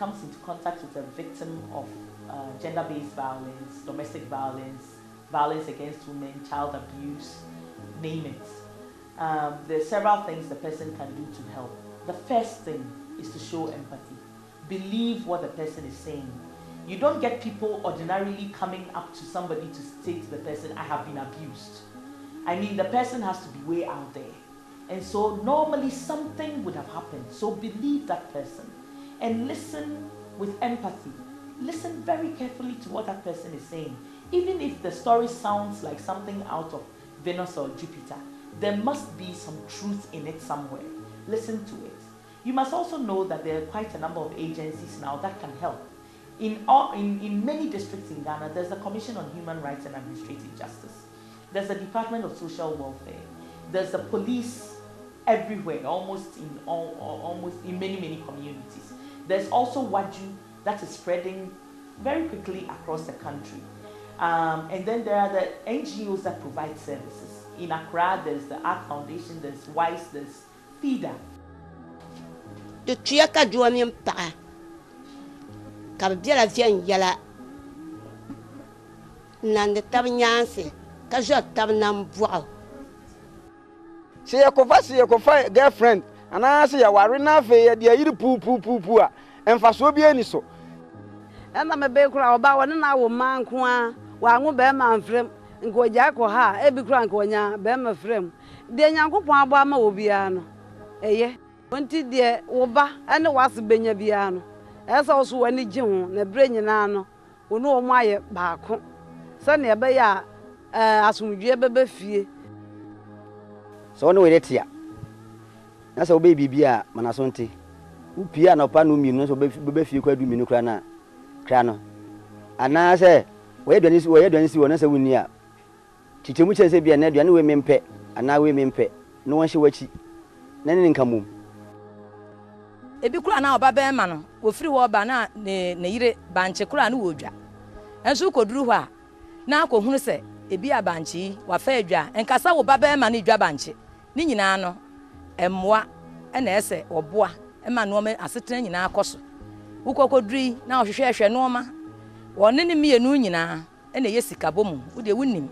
comes into contact with a victim of gender-based violence, domestic violence, violence against women, child abuse, name it. There are several things the person can do to help. The first thing is to show empathy. Believe what the person is saying. You don't get people ordinarily coming up to somebody to say to the person, I have been abused. I mean, the person has to be way out there. And so normally something would have happened. So believe that person and listen with empathy. Listen very carefully to what that person is saying. Even if the story sounds like something out of Venus or Jupiter, there must be some truth in it somewhere. Listen to it. You must also know that there are quite a number of agencies now that can help. In many districts in Ghana, there's the Commission on Human Rights and Administrative Justice. There's the Department of Social Welfare. There's the police everywhere, almost in many communities. There's also WAJU that is spreading very quickly across the country. And then there are the NGOs that provide services. In Accra, there's the Art Foundation, there's WISE, there's FIDA. The Triaka Juanium Pa Cabdilla Jan Yala Nanda Tabanyansi, Kajot Tabanam Wow. See a coffee girlfriend, and I say a warina fair, dear you poo, and for so be any so. And I'm a baker about 1 hour man, Kwa, while no bear man frame, and go jack or ha, every crank when ya bear my frame. Then Yanko Pabama will be ano. Eh, 20 dear Oba, and the was Benya Biano. As also any June, the brain ano, who know my back. Sunny a bear, as we ever fear. So no wait here. That's a baby beer, Manasonti. Who piano panu minus or baby few quid minucrana. Crano. And I say, where do you see one as a winner? Chichimuch says a be an Edian women pet, and now women pet. No one should watch it. None in come. A big crown now, Baba Mano, with free war banner, Neire, Banche Crown Woodra. And so could do her. Now, who say, a beer banchi, or fair jar, and Casawo Baba Mani Drabanchi, Ninano, and moi, an essay or bois, and my woman as a train in our cost. Who could dree now share Norma, or Nenemy and Nunina, and a Jessica Boom, would they win him?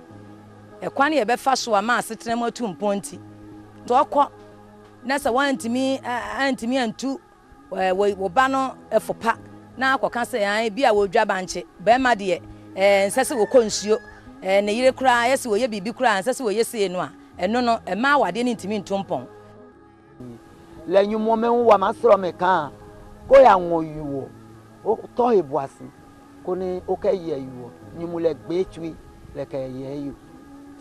A quani a befast or a mass at Tremor 2.20. Talk what? Nasa one to me, and two, where we will banner for pack. Now, can say I be a wood jabanche, Bema dear, and Cecil will consume, and the year cry, yes, will be cry, and Cecil will yes say no, and no, a mawa didn't mean Tompon. Let you woman who are master of me can go and you. Oh, toy boissy. Kone, okay, yeah, you will like between like a year you.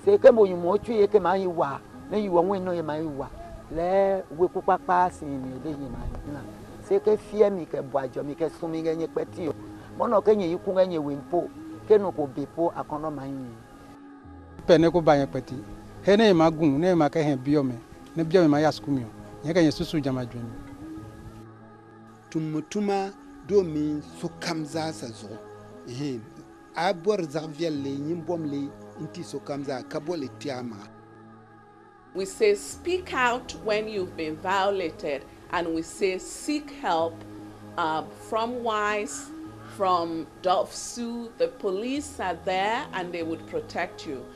Say, come on, you more tree, come on, you are. Then you won't know my wa. Le we papa pass in the day, man. Say, fear me, a boy, you make a swimming in your petio. Mono can you come and you win po, cannot be poor, a corner mine. Peneco by a petty. Her name, Magoon, name I can biome, Nebio, my ascumio. You can susu jama dream. Tumutuma do mean so comes as a zo. Abor Zaviale, Yimbomley, inti so comes a cabole tiama. We say speak out when you've been violated, and we say seek help from WISE, from DOVSU. The police are there and they would protect you.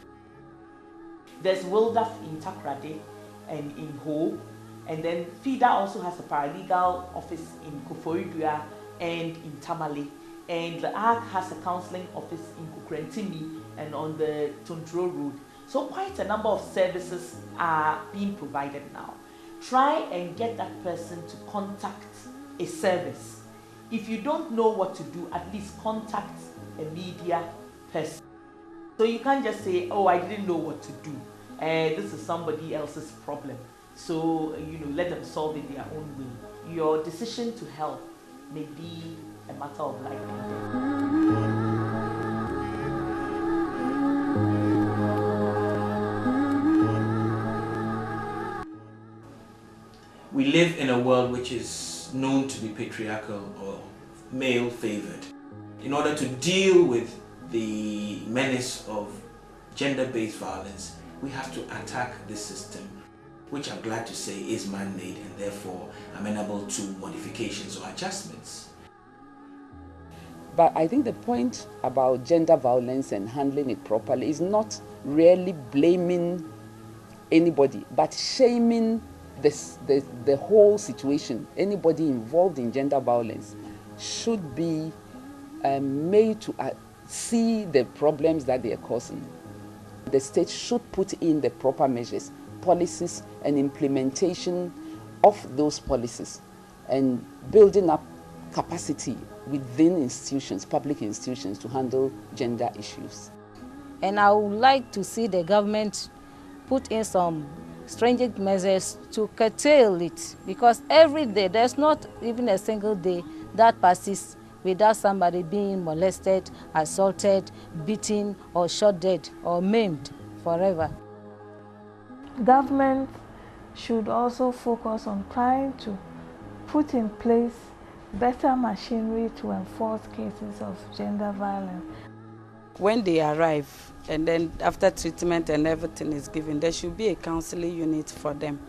There's WILDAF in Takrade and in Ho, and then FIDA also has a paralegal office in Koforidua and in Tamale, and the ARC has a counseling office in Kukrentimi and on the Tontro Road. So quite a number of services are being provided now. Try and get that person to contact a service. If you don't know what to do, at least contact a media person. So you can't just say, oh, I didn't know what to do. This is somebody else's problem. So, let them solve it their own way. Your decision to help may be a matter of life and death. We live in a world which is known to be patriarchal or male-favored. In order to deal with the menace of gender-based violence, we have to attack this system, which I'm glad to say is man-made and therefore amenable to modifications or adjustments. But I think the point about gender violence and handling it properly is not really blaming anybody, but shaming the whole situation. Anybody involved in gender violence should be made to see the problems that they are causing. The state should put in the proper measures, policies, and implementation of those policies, and building up capacity within institutions, public institutions, to handle gender issues. And I would like to see the government put in some stringent measures to curtail it, because every day, there's not even a single day that passes without somebody being molested, assaulted, beaten, or shot dead, or maimed forever. Government should also focus on trying to put in place better machinery to enforce cases of gender violence. When they arrive, and then after treatment and everything is given, there should be a counseling unit for them.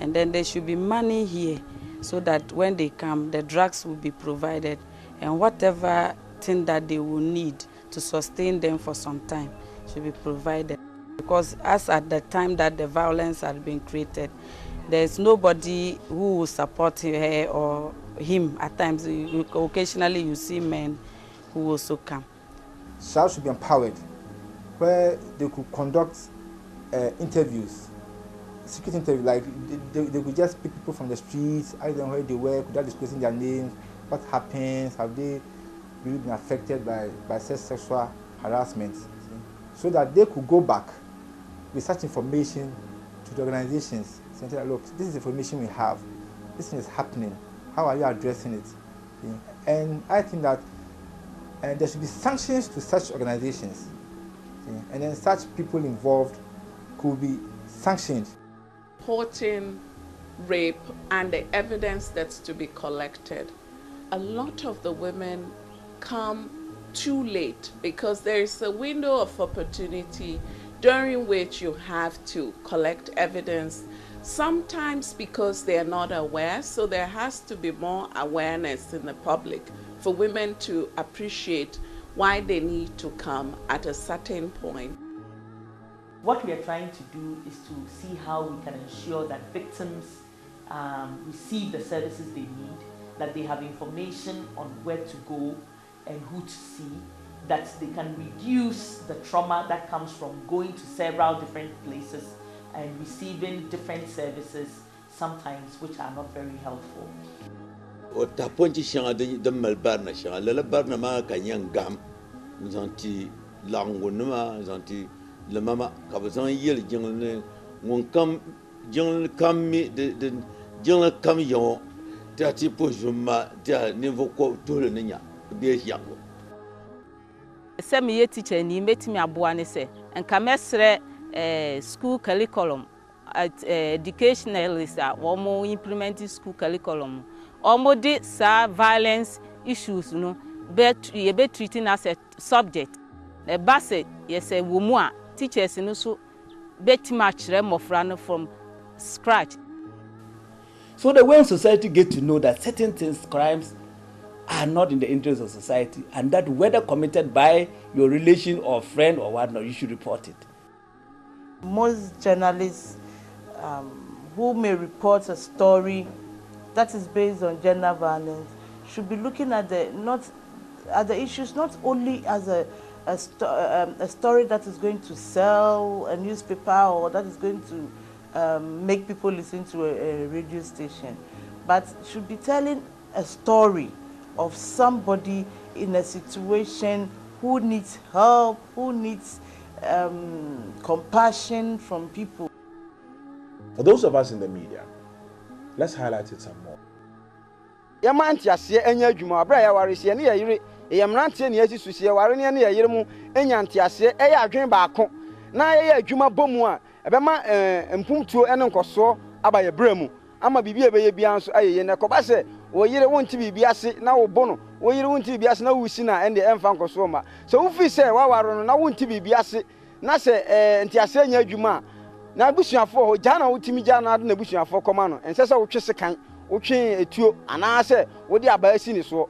And then there should be money here so that when they come, the drugs will be provided, and whatever thing that they will need to sustain them for some time should be provided. Because as at the time that the violence had been created, there's nobody who will support her or him. At times, occasionally you see men who also come. Child should be empowered, where they could conduct interviews, secret interviews, like they could just pick people from the streets, ask them where they work, without disclosing their names, what happens, have they really been affected by sexual harassment, so that they could go back with such information to the organizations, saying, look, this is information we have, this thing is happening, how are you addressing it? And I think that there should be sanctions to such organizations, and then such people involved could be sanctioned. Reporting rape and the evidence that's to be collected, a lot of the women come too late, because there is a window of opportunity during which you have to collect evidence, sometimes because they are not aware, so there has to be more awareness in the public for women to appreciate why they need to come at a certain point. What we are trying to do is to see how we can ensure that victims receive the services they need, that they have information on where to go and who to see, that they can reduce the trauma that comes from going to several different places and receiving different services, sometimes which are not very helpful. Otaponchi shanga de malbarna shanga la barna ma kanyang gam zanti langunuma zanti le mama kabazan yel jingle won kam jingle kam mi de jingle kam yon tati pojuma dia niveau ko tole nya be yango se me ye teacher ni metimi aboa ne se enka mesre school curriculum at educationalists wo mo implement school curriculum omodi sa violence issues no but ye be treating as a subject the base yes a wo mu a teachers no so betima kire mofra no from scratch. So that when society get to know that certain things, crimes, are not in the interest of society, and that whether committed by your relation or friend or whatnot, you should report it. Most journalists who may report a story that is based on gender violence should be looking at the issues not only as a story that is going to sell a newspaper or that is going to make people listen to a radio station, but should be telling a story of somebody in a situation who needs help, who needs compassion from people. For those of us in the media, let's highlight it some more. Yamanti asie enya adwuma abra ya warese ne yayire yamrante ne yasi susie ware ne ne yayire mu enyanti asie eya adwen baako na eya adwuma bomu a ebema empumtuo ene nkoso aba ye bremu ama bibi ebeye bia nso ayeye ne koba se wo yire wonti bibi ase na wo bono wo yire wonti bibi ase na wusi na ende emfa nkoso ma so wufi se wa waro no na wonti bibi ase na se enti ase nya adwuma na busuafo ho jana wotimi jana na busuafo koma no ense se wo twese kan wotwe etuo ana se wo di aba asi ni so